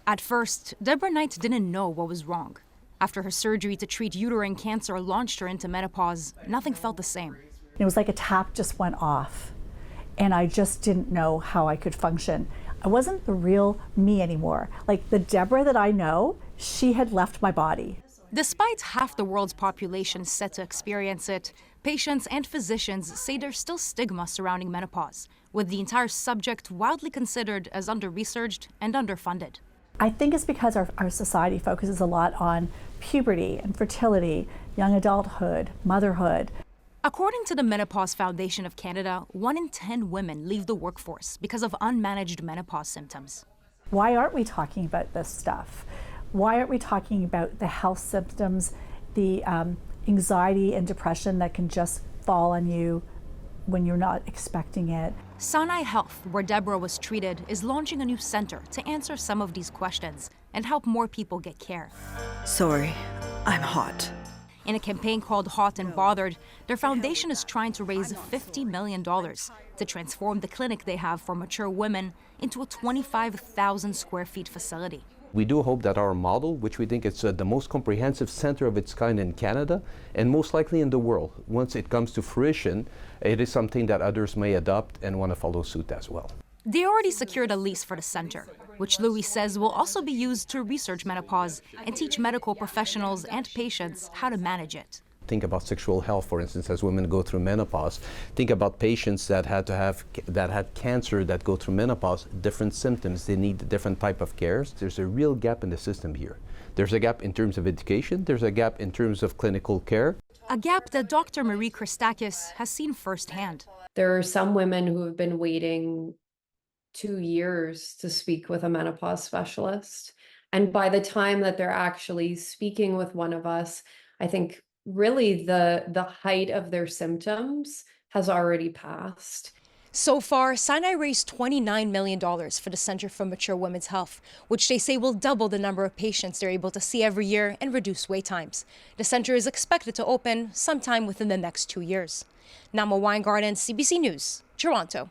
At first, Deborah Knight didn't know what was wrong. After her surgery to treat uterine cancer launched her into menopause, nothing felt the same. It was like a tap just went off, and I just didn't know how I could function. I wasn't the real me anymore. Like the Deborah that I know, she had left my body. Despite half the world's population set to experience it, patients and physicians say there's still stigma surrounding menopause, with the entire subject widely considered as under-researched and underfunded. I think it's because our society focuses a lot on puberty and fertility, young adulthood, motherhood. According to the Menopause Foundation of Canada, 1 in 10 women leave the workforce because of unmanaged menopause symptoms. Why aren't we talking about this stuff? Why aren't we talking about the health symptoms, the anxiety and depression that can just fall on you when you're not expecting it? Sinai Health, where Deborah was treated, is launching a new center to answer some of these questions and help more people get care. Sorry, I'm hot. In a campaign called Hot and Bothered, their foundation is trying to raise $50 million to transform the clinic they have for mature women into a 25,000 square feet facility. We do hope that our model, which we think is the most comprehensive center of its kind in Canada and most likely in the world, once it comes to fruition, it is something that others may adopt and want to follow suit as well. They already secured a lease for the center, which Louis says will also be used to research menopause and teach medical professionals and patients how to manage it. Think about sexual health, for instance, as women go through menopause. Think about patients that had cancer that go through menopause, different symptoms. They need different type of cares. There's a real gap in the system here. There's a gap in terms of education. There's a gap in terms of clinical care. A gap that Dr. Marie Christakis has seen firsthand. There are some women who have been waiting 2 years to speak with a menopause specialist. And by the time that they're actually speaking with one of us, I think really the height of their symptoms has already passed. So far, Sinai raised $29 million for the Center for Mature Women's Health, which they say will double the number of patients they're able to see every year and reduce wait times. The center is expected to open sometime within the next 2 years. Naama, Weingarten, CBC News, Toronto.